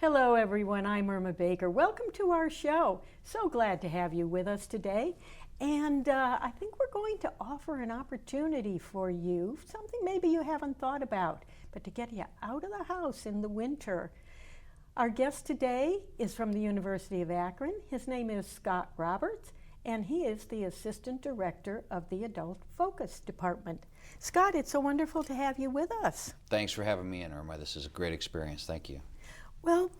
Hello everyone, I'm Irma Baker. Welcome to our show. So glad to have you with us today. And I think we're going to offer an opportunity for you, something maybe you haven't thought about, but to get you out of the house in the winter. Our guest today is from the University of Akron. His name is Scott Roberts, and he is the Assistant Director of the Adult Focus Department. Scott, it's so wonderful to have you with us. Thanks for having me in, Irma. This is a great experience. Thank you. Well,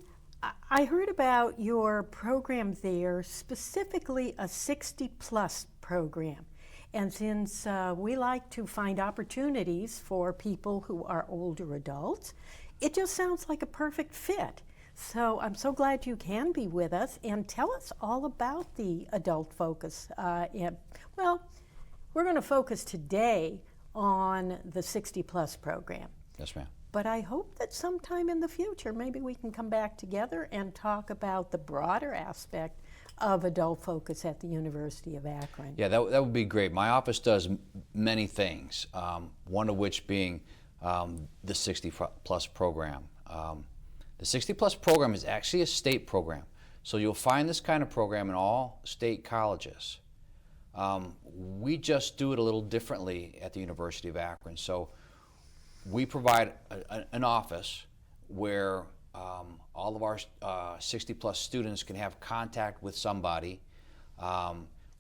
I heard about your program there, specifically a 60-plus program. And since we like to find opportunities for people who are older adults, it just sounds like a perfect fit. So I'm so glad you can be with us and tell us all about the Adult Focus. Well, we're going to focus today on the 60-plus program. Yes, ma'am. But I hope that sometime in the future, maybe we can come back together and talk about the broader aspect of Adult Focus at the University of Akron. Yeah, that would be great. My office does many things, one of which being the 60-plus program. The 60-plus program is actually a state program. So you'll find this kind of program in all state colleges. We just do it a little differently at the University of Akron. So we provide an office where all of our 60-plus students can have contact with somebody.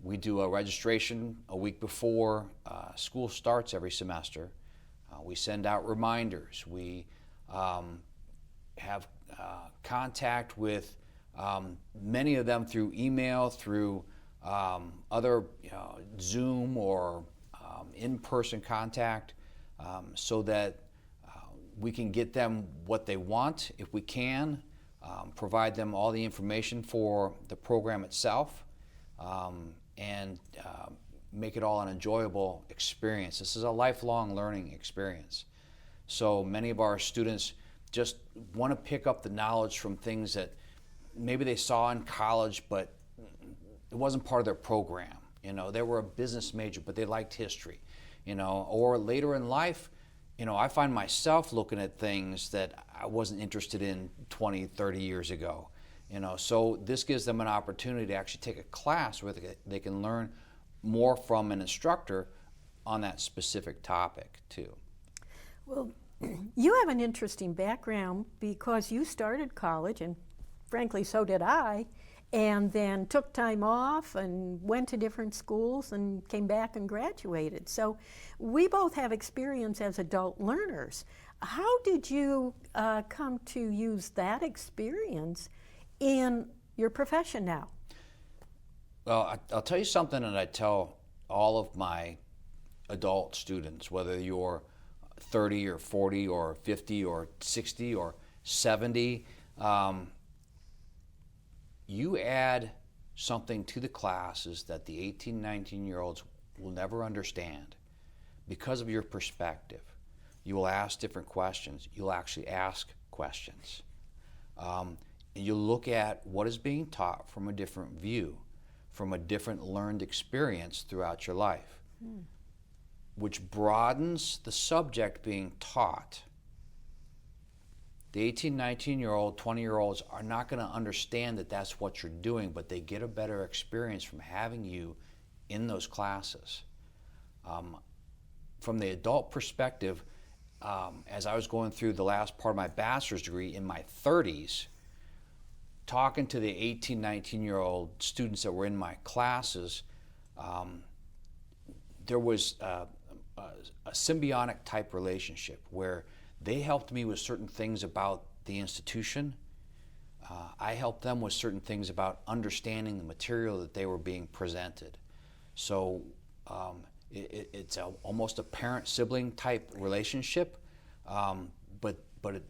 We do a registration a week before school starts every semester. We send out reminders. We have contact with many of them through email, through other Zoom or in-person contact. So that we can get them what they want if we can, provide them all the information for the program itself, and make it all an enjoyable experience. This is a lifelong learning experience. So many of our students just want to pick up the knowledge from things that maybe they saw in college, but it wasn't part of their program. They were a business major, but they liked history. Or later in life, I find myself looking at things that I wasn't interested in 20, 30 years ago. So this gives them an opportunity to actually take a class where they can learn more from an instructor on that specific topic too. Well, you have an interesting background because you started college, and frankly so did I, and then took time off and went to different schools and came back and graduated. So we both have experience as adult learners. How did you come to use that experience in your profession now? Well, I'll tell you something that I tell all of my adult students, whether you're 30 or 40 or 50 or 60 or 70, you add something to the classes that the 18, 19-year-olds will never understand because of your perspective. You will ask different questions. You'll actually ask questions. And you'll look at what is being taught from a different view, from a different learned experience throughout your life, which broadens the subject being taught. The 18, 19-year-old, 20-year-olds are not going to understand that that's what you're doing, but they get a better experience from having you in those classes. From the adult perspective, as I was going through the last part of my bachelor's degree in my 30s, talking to the 18, 19-year-old students that were in my classes, there was a symbiotic type relationship where they helped me with certain things about the institution. I helped them with certain things about understanding the material that they were being presented. So it's almost a parent-sibling type relationship, but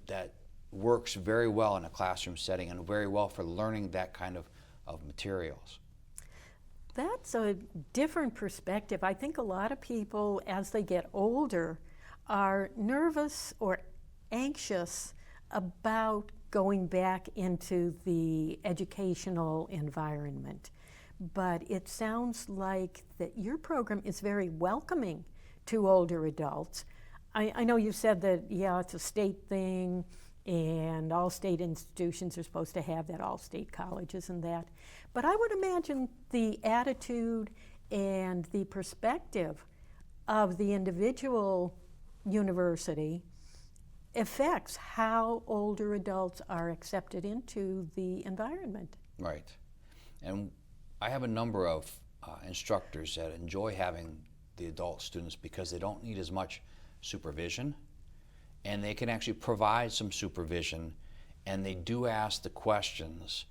that works very well in a classroom setting and very well for learning that kind of materials. That's a different perspective. I think a lot of people, as they get older, are nervous or anxious about going back into the educational environment. But it sounds like that your program is very welcoming to older adults. I know you said that, yeah, it's a state thing, and and all state institutions are supposed to have that, all state colleges and that. But I would imagine the attitude and the perspective of the individual university affects how older adults are accepted into the environment. Right. And I have a number of instructors that enjoy having the adult students because they don't need as much supervision, and they can actually provide some supervision, and they do ask the questions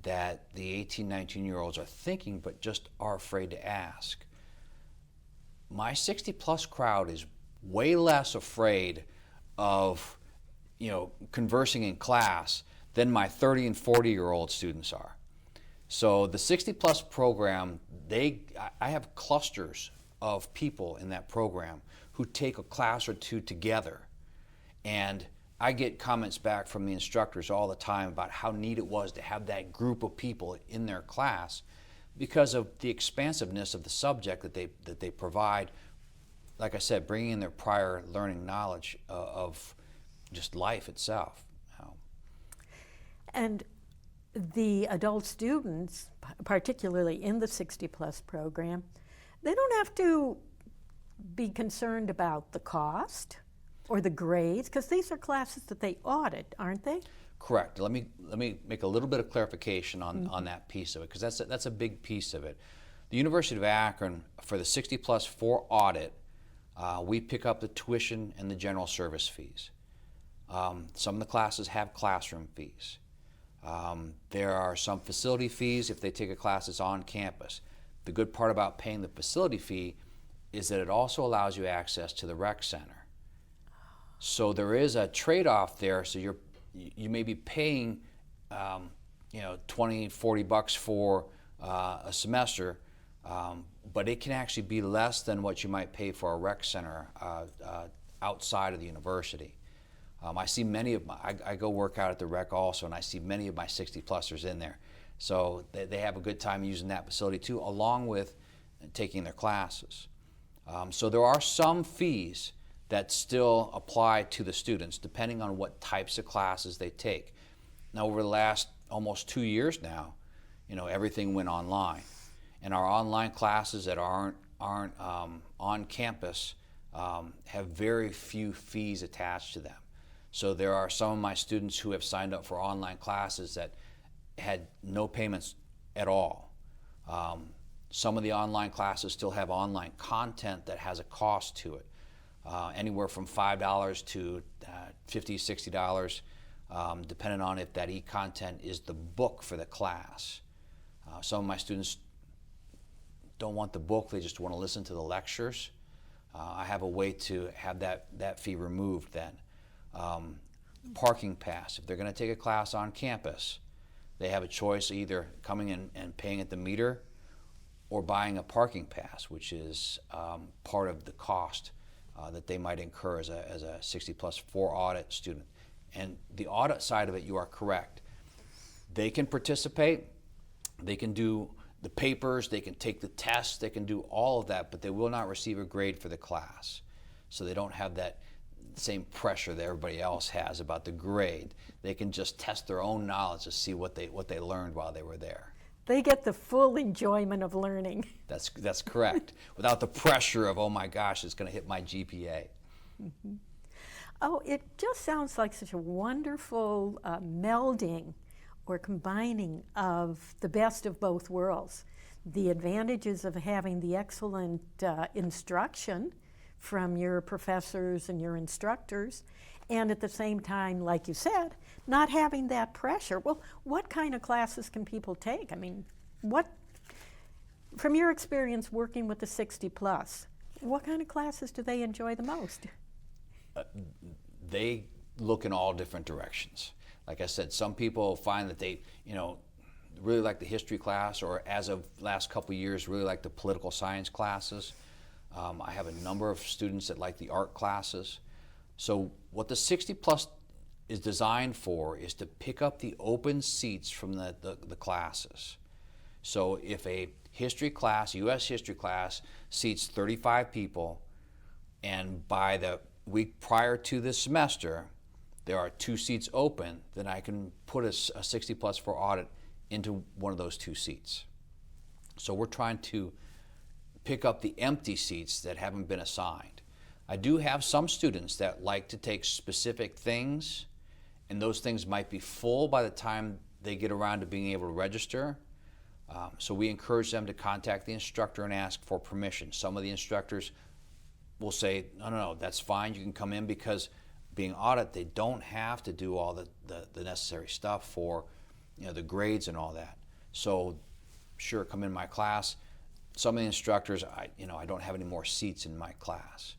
that the 18, 19-year-olds are thinking but just are afraid to ask. My 60-plus crowd is way less afraid of, conversing in class than my 30 and 40-year-old students are. So the 60-plus program, I have clusters of people in that program who take a class or two together. And I get comments back from the instructors all the time about how neat it was to have that group of people in their class because of the expansiveness of the subject that they provide. Like I said, bringing in their prior learning knowledge of just life itself. And the adult students, particularly in the 60-plus program, they don't have to be concerned about the cost or the grades, because these are classes that they audit, aren't they? Correct. Let me make a little bit of clarification on that piece of it, because that's a big piece of it. The University of Akron, for the 60-plus for audit, we pick up the tuition and the general service fees. Some of the classes have classroom fees. There are some facility fees if they take a class that's on campus. The good part about paying the facility fee is that it also allows you access to the rec center. So there is a trade-off there. So you may be paying, $20-40 for a semester, but it can actually be less than what you might pay for a rec center outside of the university. I see many of I go work out at the rec also, and I see many of my 60-plussers in there. So they have a good time using that facility too, along with taking their classes. So there are some fees that still apply to the students, depending on what types of classes they take. Now, over the last almost 2 years now, everything went online. And our online classes that aren't on campus have very few fees attached to them. So there are some of my students who have signed up for online classes that had no payments at all. Some of the online classes still have online content that has a cost to it, anywhere from $5 to $50, $60, depending on if that e-content is the book for the class. Some of my students don't want the book, they just want to listen to the lectures. I have a way to have that fee removed then. Parking pass, if they're going to take a class on campus, they have a choice of either coming in and paying at the meter or buying a parking pass, which is part of the cost that they might incur as a 60-plus for audit student. And the audit side of it, you are correct. They can participate, they can do the papers, they can take the tests, they can do all of that, but they will not receive a grade for the class. So they don't have that same pressure that everybody else has about the grade. They can just test their own knowledge to see what they learned while they were there. They get the full enjoyment of learning. That's correct. Without the pressure of, oh my gosh, it's going to hit my GPA. Mm-hmm. Oh, it just sounds like such a wonderful melding or combining of the best of both worlds. The advantages of having the excellent instruction from your professors and your instructors, and at the same time, like you said, not having that pressure. Well, what kind of classes can people take? I mean, from your experience working with the 60-plus, what kind of classes do they enjoy the most? They look in all different directions. Like I said, some people find that they, really like the history class, or as of last couple of years, really like the political science classes. I have a number of students that like the art classes. So what the 60-plus is designed for is to pick up the open seats from the classes. So if a history class, U.S. history class, seats 35 people, and by the week prior to the semester, there are 2 seats open, then I can put a 60 plus for audit into one of those 2 seats. So we're trying to pick up the empty seats that haven't been assigned. I do have some students that like to take specific things, and those things might be full by the time they get around to being able to register. So we encourage them to contact the instructor and ask for permission. Some of the instructors will say, no, that's fine, you can come in, because being audit, they don't have to do all the necessary stuff for the grades and all that. So sure, come in my class. Some of the instructors, I don't have any more seats in my class.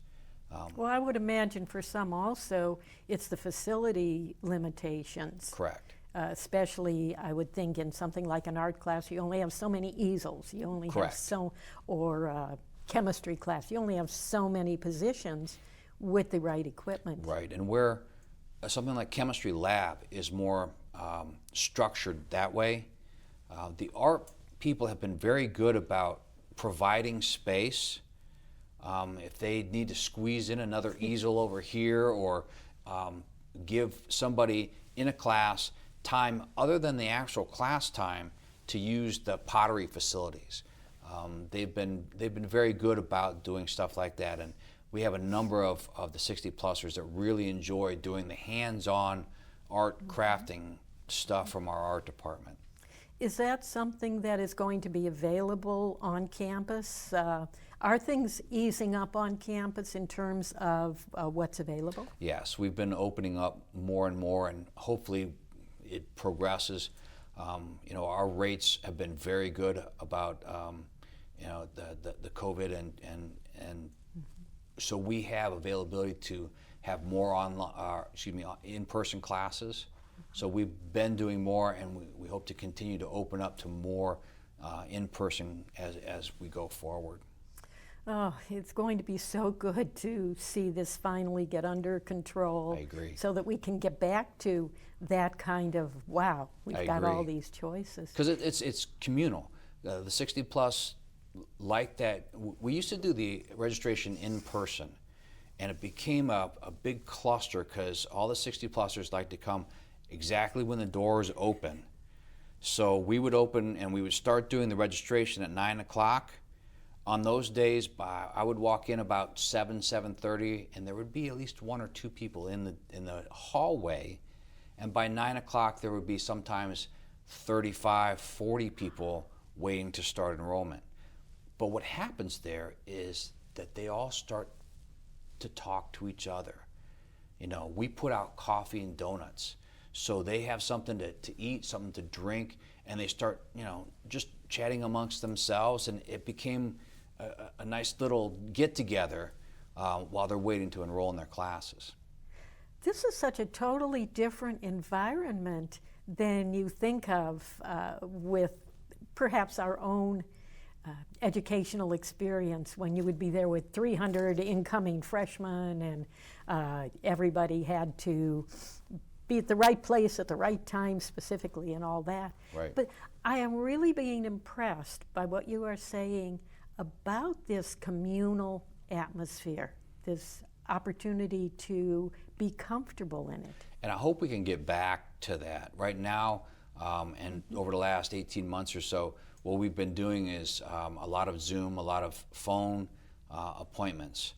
Well, I would imagine for some also, it's the facility limitations. Correct. Especially, I would think in something like an art class, you only have so many easels. You only Correct. have so, or chemistry class, you only have so many positions with the right equipment. Right, and where something like chemistry lab is more structured that way, the art people have been very good about providing space. If they need to squeeze in another easel over here, or give somebody in a class time other than the actual class time to use the pottery facilities. They've been very good about doing stuff like that, and we have a number of the 60-plussers that really enjoy doing the hands-on art crafting stuff from our art department. Is that something that is going to be available on campus? Are things easing up on campus in terms of what's available? Yes, we've been opening up more and more, and hopefully it progresses. Our rates have been very good about the COVID, and so we have availability to have more in-person classes. So we've been doing more, and we hope to continue to open up to more in-person as we go forward. Oh, it's going to be so good to see this finally get under control. I agree. So that we can get back to that kind of, wow, we've got all these choices. Because it's communal. The 60 plus, like that, we used to do the registration in person, and it became a big cluster because all the 60 plusers like to come exactly when the doors open. So we would open and we would start doing the registration at 9 o'clock. On those days, I would walk in about 7:30, and there would be at least 1 or 2 people in the hallway. And by 9 o'clock, there would be sometimes 35, 40 people waiting to start enrollment. But what happens there is that they all start to talk to each other. We put out coffee and donuts, so they have something to eat, something to drink, and they start, just chatting amongst themselves, and it became a nice little get-together while they're waiting to enroll in their classes. This is such a totally different environment than you think of with perhaps our own educational experience, when you would be there with 300 incoming freshmen, and everybody had to be at the right place at the right time specifically and all that. Right. But I am really being impressed by what you are saying about this communal atmosphere, this opportunity to be comfortable in it. And I hope we can get back to that. Right now, and over the last 18 months or so, what we've been doing is a lot of Zoom, a lot of phone appointments.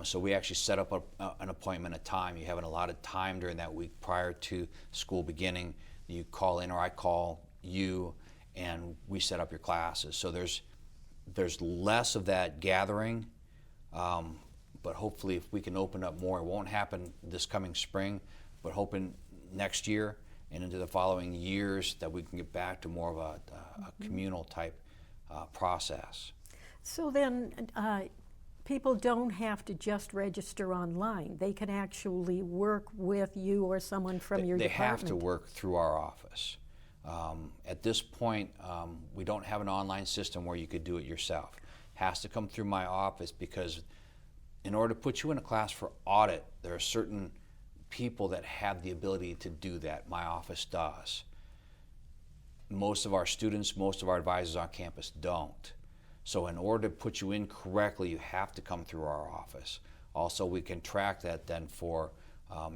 So we actually set up an appointment at a time. You have an allotted time during that week prior to school beginning. You call in, or I call you, and we set up your classes. So there's less of that gathering, but hopefully if we can open up more, it won't happen this coming spring, but hoping next year and into the following years that we can get back to more of a communal type process. So then people don't have to just register online. They can actually work with you or someone from your department. They have to work through our office. At this point, we don't have an online system where you could do it yourself. It has to come through my office, because in order to put you in a class for audit, there are certain people that have the ability to do that. My office does. Most of our students, most of our advisors on campus don't. So in order to put you in correctly, you have to come through our office. Also, we can track that then for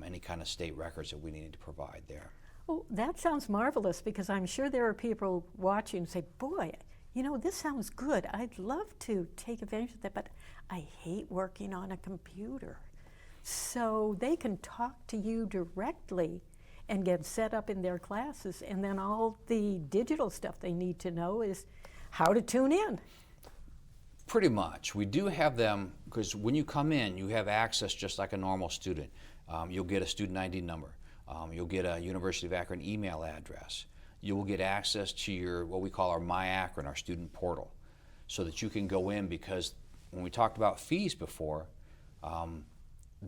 any kind of state records that we need to provide there. Oh, that sounds marvelous, because I'm sure there are people watching and say, boy, you know, this sounds good. I'd love to take advantage of that, but I hate working on a computer. So they can talk to you directly and get set up in their classes, and then all the digital stuff they need to know is how to tune in. Pretty much. We do have them, because when you come in, you have access just like a normal student. You'll get a student ID number. You'll get a University of Akron email address. You will get access to your, what we call our My Akron, our student portal, so that you can go in, because when we talked about fees before,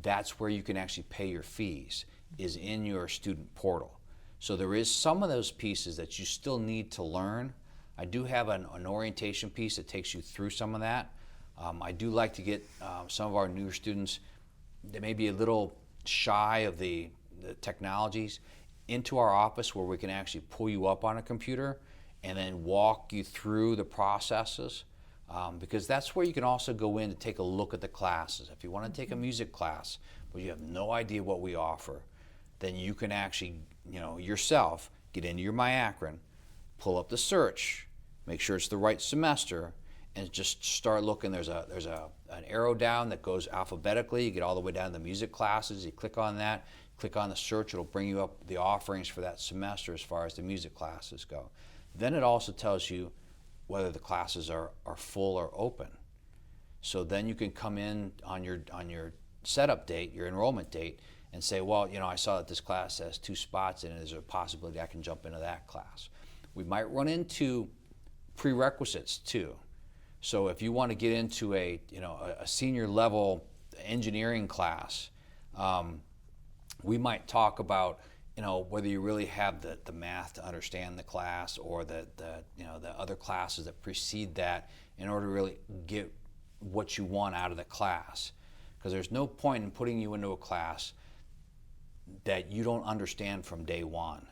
that's where you can actually pay your fees, is in your student portal. So there is some of those pieces that you still need to learn. I do have an orientation piece that takes you through some of that. I do like to get some of our newer students that may be a little shy of the technologies into our office, where we can actually pull you up on a computer and then walk you through the processes, because that's where you can also go in to take a look at the classes. If you want to take a music class but you have no idea what we offer, then you can actually, you know, yourself get into your My Akron, pull up the search, make sure it's the right semester, and just start looking. There's an arrow down that goes alphabetically. You get all the way down to the music classes. You click on that, click on the search. It'll bring you up the offerings for that semester as far as the music classes go. Then it also tells you whether the classes are full or open. So then you can come in on your setup date, your enrollment date, and say, well, you know, I saw that this class has 2 spots in it. Is there a possibility I can jump into that class? We might run into prerequisites too. So if you want to get into a senior level engineering class, we might talk about, you know, whether you really have the math to understand the class, or the other classes that precede that, in order to really get what you want out of the class. Because there's no point in putting you into a class that you don't understand from day one.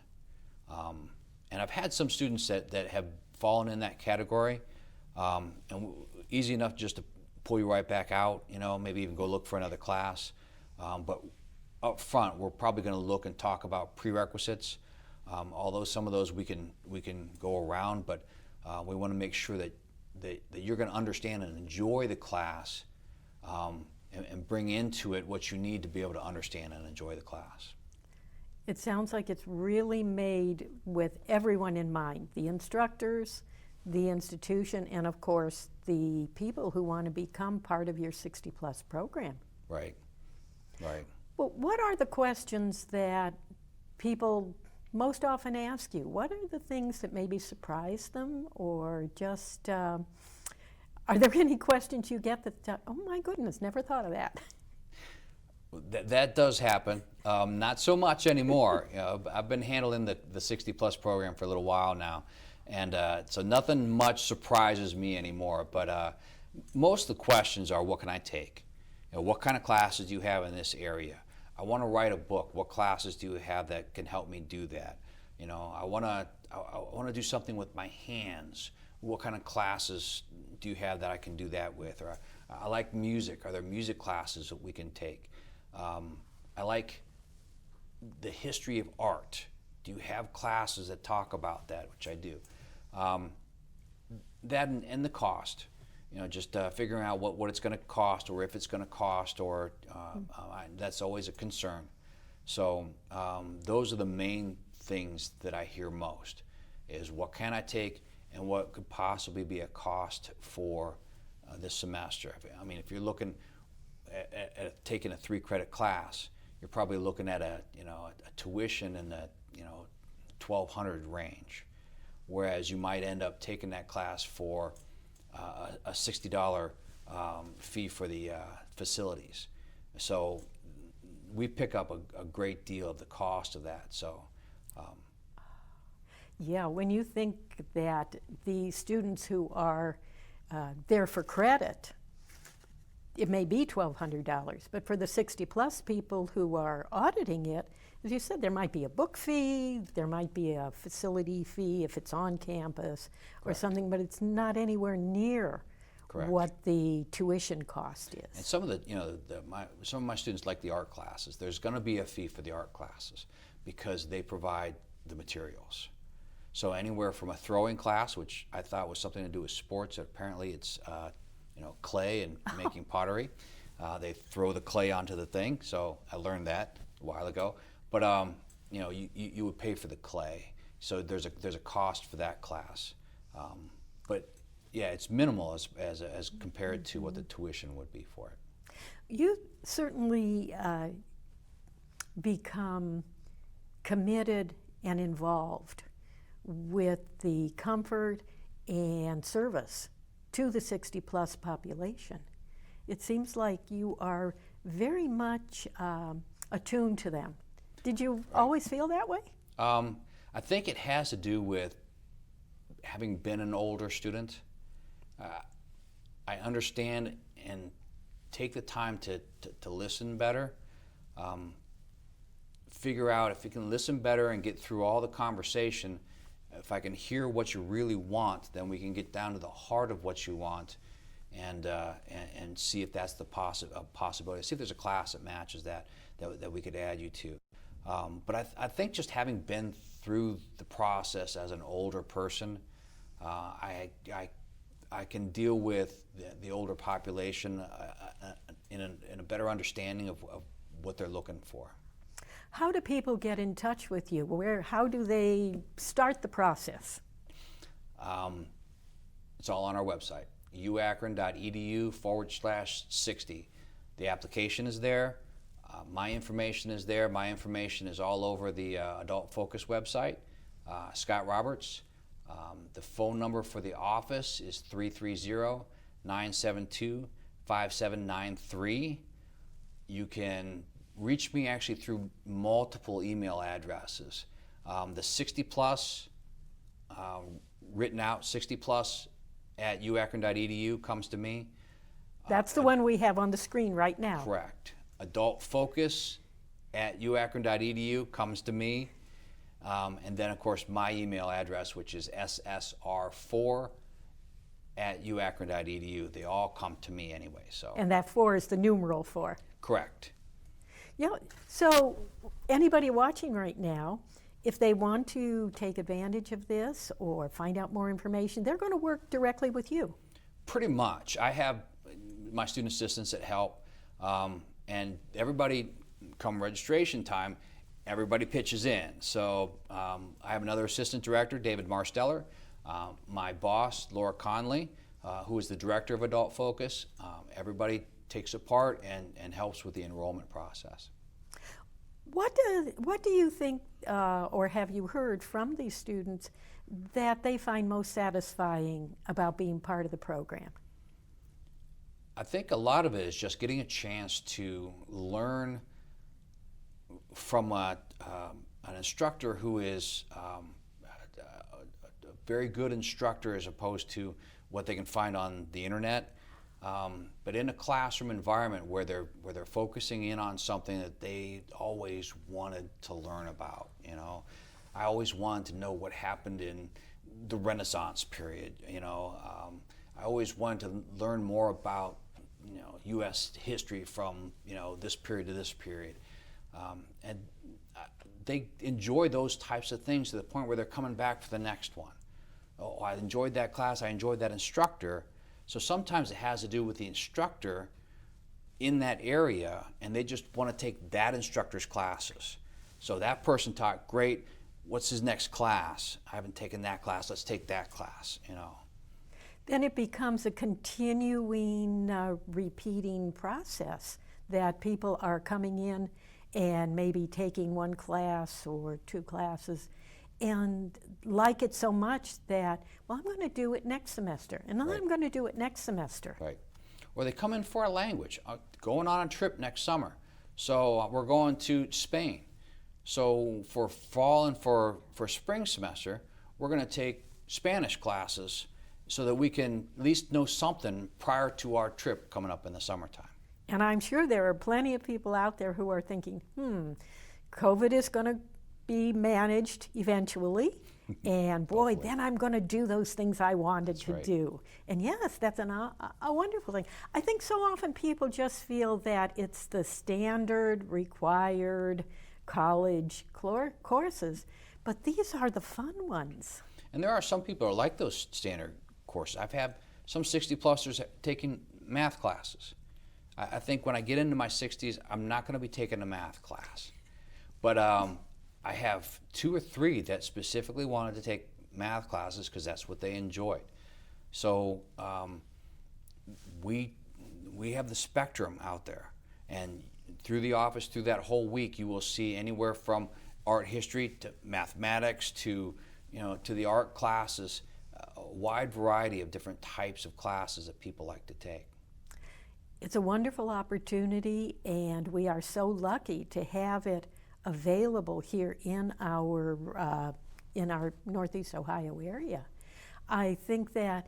And I've had some students that have fallen in that category, and easy enough just to pull you right back out, you know, maybe even go look for another class. But up front, we're probably going to look and talk about prerequisites, although some of those we can go around, but we want to make sure that you're going to understand and enjoy the class, and bring into it what you need to be able to understand and enjoy the class. It sounds like it's really made with everyone in mind, the instructors, the institution, and of course the people who want to become part of your 60+ program. Right, right. Well, what are the questions that people most often ask you? What are the things that maybe surprise them, or just, are there any questions you get that, oh my goodness, never thought of that? That does happen. Not so much anymore. You know, I've been handling the 60+ program for a little while now, and so nothing much surprises me anymore. But most of the questions are, what can I take? You know, what kind of classes do you have in this area? I want to write a book. What classes do you have that can help me do that? You know, I want to do something with my hands. What kind of classes do you have that I can do that with? Or I like music. Are there music classes that we can take? I like the history of art. Do you have classes that talk about that, which I do? That and the cost. You know, just figuring out what it's going to cost, or if it's going to cost, or that's always a concern. So those are the main things that I hear most, is what can I take and what could possibly be a cost for this semester. I mean, if you're looking at taking a 3-credit class, you're probably looking at a tuition in the $1,200 range, whereas you might end up taking that class for a $60 fee for the facilities. So we pick up a great deal of the cost of that. So. Yeah, when you think that the students who are there for credit, it may be $1,200, but for the 60+ people who are auditing it, as you said, there might be a book fee, there might be a facility fee if it's on campus, or something, but it's not anywhere near Correct. what the tuition cost is. And some of the, some of my students like the art classes. There's going to be a fee for the art classes because they provide the materials. So anywhere from a throwing class, which I thought was something to do with sports, apparently it's clay and making pottery. They throw the clay onto the thing, so I learned that a while ago. But you would pay for the clay, so there's a cost for that class. But yeah, it's minimal as compared to what the tuition would be for it. You certainly become committed and involved with the comfort and service to the 60-plus population. It seems like you are very much attuned to them. Did you always feel that way? I think it has to do with having been an older student. I understand and take the time to listen better. Figure out if you can listen better and get through all the conversation. If I can hear what you really want, then we can get down to the heart of what you want, and see if that's the possibility. See if there's a class that matches that we could add you to. But I think just having been through the process as an older person, I can deal with the older population in a better understanding of what they're looking for. How do people get in touch with you? How do they start the process? It's all on our website, uakron.edu/60. The application is there. My information is there. My information is all over the Adult Focus website, Scott Roberts. The phone number for the office is 330-972-5793. You can reach me actually through multiple email addresses. The 60-plus, written out 60-plus at uakron.edu comes to me. That's the one we have on the screen right now. Correct. Adult Focus at uakron.edu comes to me. And then, of course, my email address, which is ssr4@uakron.edu. They all come to me anyway. So. And that 4 is the numeral 4. Correct. Yeah. So anybody watching right now, if they want to take advantage of this or find out more information, they're going to work directly with you. Pretty much. I have my student assistants that help, and everybody, come registration time, everybody pitches in. So I have another assistant director, David Marsteller, my boss, Laura Conley, who is the director of Adult Focus. Everybody takes a part and helps with the enrollment process. What do you think, or have you heard from these students that they find most satisfying about being part of the program? I think a lot of it is just getting a chance to learn from an instructor who is a very good instructor as opposed to what they can find on the internet. But in a classroom environment where they're focusing in on something that they always wanted to learn about. I always wanted to know what happened in the Renaissance period. I always wanted to learn more about U.S. history from this period to this period, and they enjoy those types of things to the point where they're coming back for the next one. Oh, I enjoyed that class. I enjoyed that instructor. So sometimes it has to do with the instructor in that area, and they just want to take that instructor's classes. So that person taught great. What's his next class? I haven't taken that class. Let's take that class. Then it becomes a continuing, repeating process that people are coming in and maybe taking one class or 2 classes and like it so much that, well, I'm going to do it next semester, and then I'm going to do it next semester. Right. Or they come in for a language. Going on a trip next summer. So we're going to Spain. So for fall and for spring semester, we're going to take Spanish classes so that we can at least know something prior to our trip coming up in the summertime. And I'm sure there are plenty of people out there who are thinking, COVID is going to be managed eventually. And boy, Hopefully. then I'm going to do those things I wanted to right. do. And yes, that's a wonderful thing. I think so often people just feel that it's the standard required college courses, but these are the fun ones. And there are some people who are like those standard courses. I've had some 60-plussers taking math classes. I think when I get into my 60s, I'm not going to be taking a math class. But I have 2 or 3 that specifically wanted to take math classes because that's what they enjoyed. So we have the spectrum out there, and through the office, through that whole week, you will see anywhere from art history to mathematics to the art classes, a wide variety of different types of classes that people like to take. It's a wonderful opportunity, and we are so lucky to have it available here in our Northeast Ohio area. I think that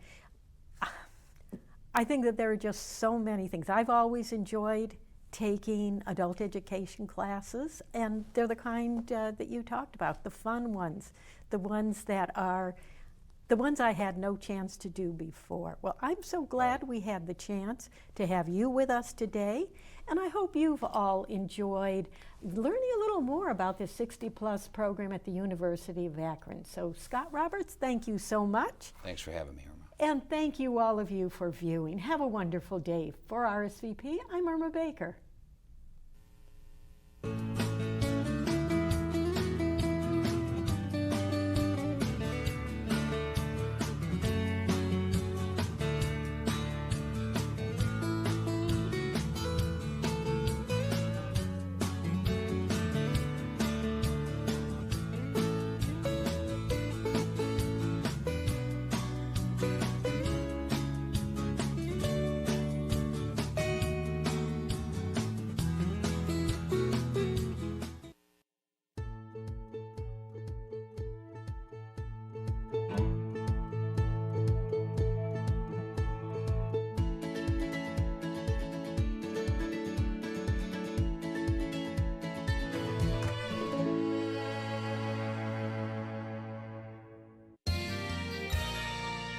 there are just so many things. I've always enjoyed taking adult education classes, and they're the kind that you talked about, the fun ones, the ones I had no chance to do before. Well, I'm so glad we had the chance to have you with us today, and I hope you've all enjoyed learning a little more about this 60-plus program at the University of Akron. So, Scott Roberts, thank you so much. Thanks for having me, Irma. And thank you all of you for viewing. Have a wonderful day. For RSVP, I'm Irma Baker.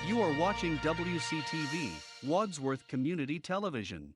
You are watching WCTV, Wadsworth Community Television.